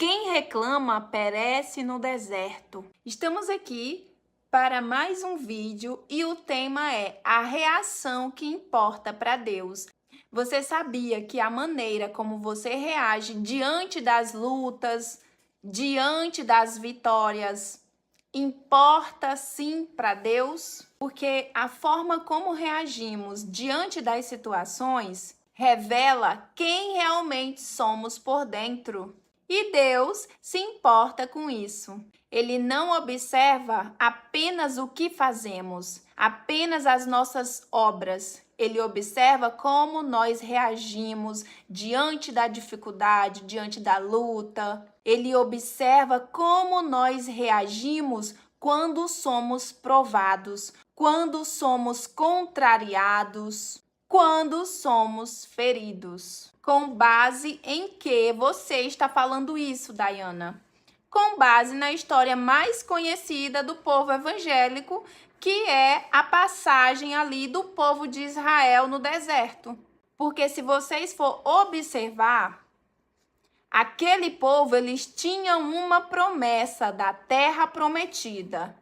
quem reclama perece no deserto. Estamos aqui para mais um vídeo e o tema é a reação que importa para Deus. Você sabia que a maneira como você reage diante das lutas, diante das vitórias, importa sim para Deus? Porque a forma como reagimos diante das situações revela quem realmente somos por dentro. E Deus se importa com isso. Ele não observa apenas o que fazemos, apenas as nossas obras. Ele observa como nós reagimos diante da dificuldade, diante da luta. Ele observa como nós reagimos quando somos provados, quando somos contrariados, quando somos feridos. Com base em que você está falando isso, Dayana? Com base na história mais conhecida do povo evangélico, que é a passagem ali do povo de Israel no deserto. Porque se vocês for observar, aquele povo, eles tinham uma promessa da terra prometida.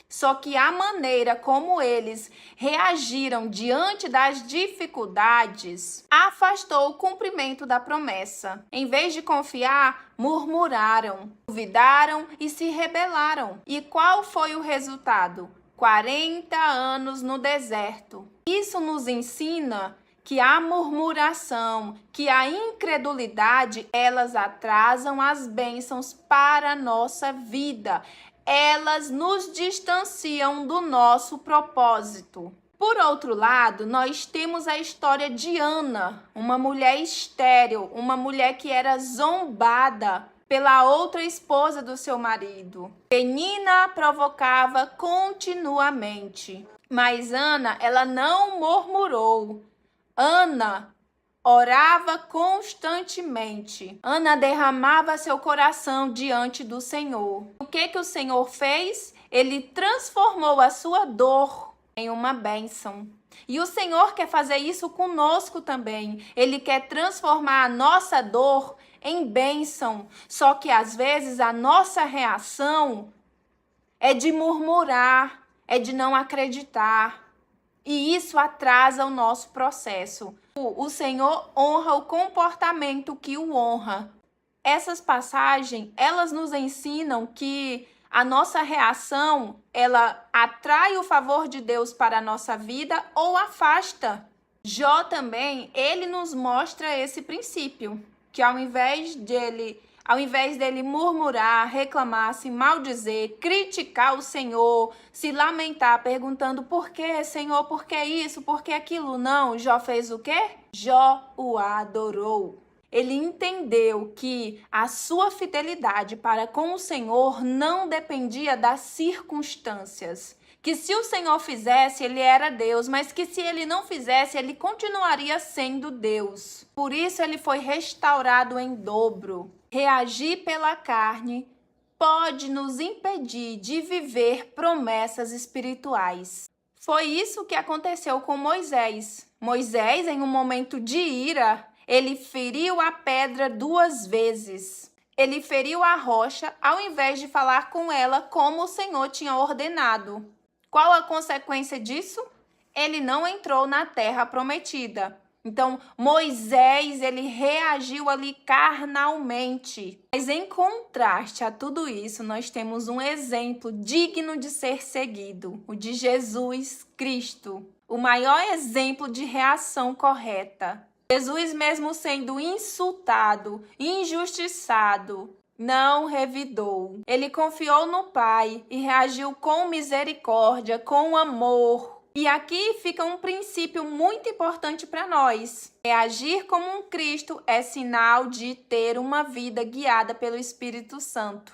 Só que a maneira como eles reagiram diante das dificuldades afastou o cumprimento da promessa. Em vez de confiar, murmuraram, duvidaram e se rebelaram. E qual foi o resultado? 40 anos no deserto. Isso nos ensina que a murmuração, que a incredulidade, elas atrasam as bênçãos para a nossa vida. Elas nos distanciam do nosso propósito. Por outro lado, nós temos a história de Ana, uma mulher estéril, uma mulher que era zombada pela outra esposa do seu marido. Penina provocava continuamente, mas Ana, ela não murmurou. Ana orava constantemente. Ana derramava seu coração diante do Senhor. O que o Senhor fez? Ele transformou a sua dor em uma bênção. E o Senhor quer fazer isso conosco também. Ele quer transformar a nossa dor em bênção. Só que às vezes a nossa reação é de murmurar, é de não acreditar. E isso atrasa o nosso processo. O Senhor honra o comportamento que o honra. Essas passagens, elas nos ensinam que a nossa reação, ela atrai o favor de Deus para a nossa vida ou afasta. Jó também, ele nos mostra esse princípio, que ao invés dele murmurar, reclamar, se maldizer, criticar o Senhor, se lamentar, perguntando por que, Senhor, por que isso, por que aquilo, não, Jó fez o quê? Jó o adorou. Ele entendeu que a sua fidelidade para com o Senhor não dependia das circunstâncias. Que se o Senhor fizesse, ele era Deus, mas que se ele não fizesse, ele continuaria sendo Deus. Por isso ele foi restaurado em dobro. Reagir pela carne pode nos impedir de viver promessas espirituais. Foi isso que aconteceu com Moisés. Moisés, em um momento de ira, ele feriu a pedra 2 vezes. Ele feriu a rocha ao invés de falar com ela como o Senhor tinha ordenado. Qual a consequência disso? Ele não entrou na terra prometida. Então, Moisés, ele reagiu ali carnalmente. Mas em contraste a tudo isso, nós temos um exemplo digno de ser seguido, o de Jesus Cristo, o maior exemplo de reação correta. Jesus, mesmo sendo insultado, injustiçado, não revidou. Ele confiou no Pai e reagiu com misericórdia, com amor. E aqui fica um princípio muito importante para nós. Reagir como um Cristo é sinal de ter uma vida guiada pelo Espírito Santo.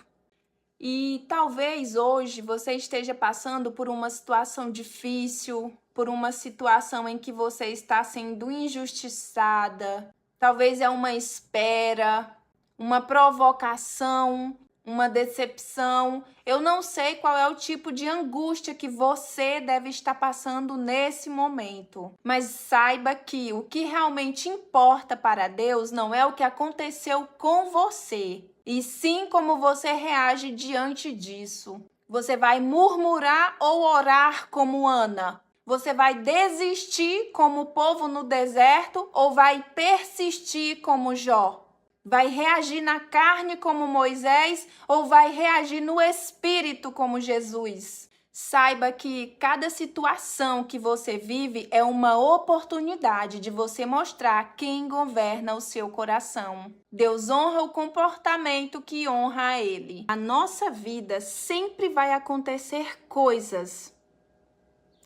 E talvez hoje você esteja passando por uma situação difícil, por uma situação em que você está sendo injustiçada. Talvez é uma espera, uma provocação, uma decepção. Eu não sei qual é o tipo de angústia que você deve estar passando nesse momento, mas saiba que o que realmente importa para Deus não é o que aconteceu com você, e sim como você reage diante disso. Você vai murmurar ou orar como Ana? Você vai desistir como o povo no deserto ou vai persistir como Jó? Vai reagir na carne como Moisés ou vai reagir no espírito como Jesus? Saiba que cada situação que você vive é uma oportunidade de você mostrar quem governa o seu coração. Deus honra o comportamento que honra a Ele. Na nossa vida sempre vai acontecer coisas.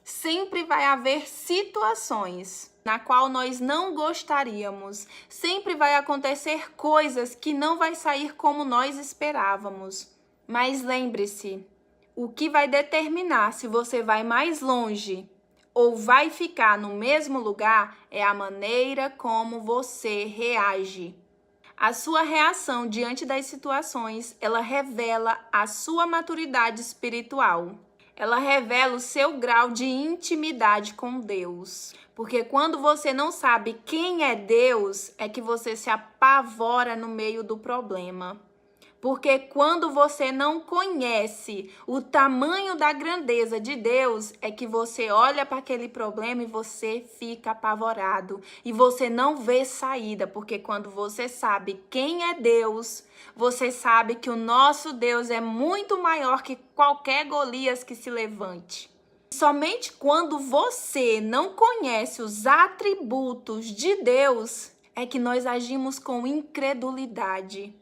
Sempre vai haver situações na qual nós não gostaríamos. Sempre vai acontecer coisas que não vai sair como nós esperávamos. Mas lembre-se, o que vai determinar se você vai mais longe ou vai ficar no mesmo lugar é a maneira como você reage. A sua reação diante das situações, ela revela a sua maturidade espiritual. Ela revela o seu grau de intimidade com Deus. Porque quando você não sabe quem é Deus, é que você se apavora no meio do problema. Porque quando você não conhece o tamanho da grandeza de Deus, é que você olha para aquele problema e você fica apavorado. E você não vê saída, porque quando você sabe quem é Deus, você sabe que o nosso Deus é muito maior que qualquer Golias que se levante. Somente quando você não conhece os atributos de Deus, é que nós agimos com incredulidade,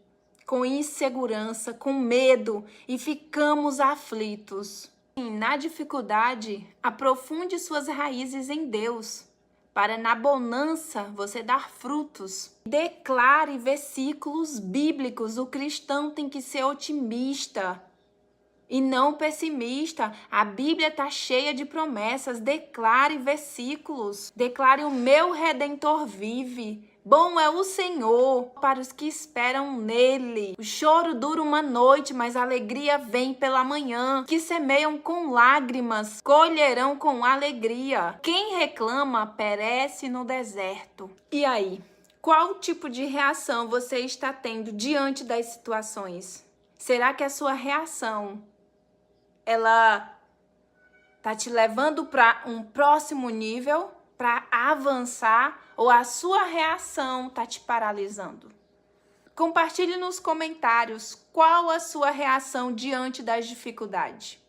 com insegurança, com medo e ficamos aflitos. Na dificuldade, aprofunde suas raízes em Deus, para na bonança você dar frutos. Declare versículos bíblicos. O cristão tem que ser otimista e não pessimista. A Bíblia está cheia de promessas. Declare versículos. Declare: o meu Redentor vive. Bom é o Senhor para os que esperam nele. O choro dura uma noite, mas a alegria vem pela manhã. Que semeiam com lágrimas, colherão com alegria. Quem reclama perece no deserto. E aí, qual tipo de reação você está tendo diante das situações? Será que a sua reação ela tá te levando para um próximo nível, para avançar, ou a sua reação tá te paralisando? Compartilhe nos comentários qual a sua reação diante das dificuldades.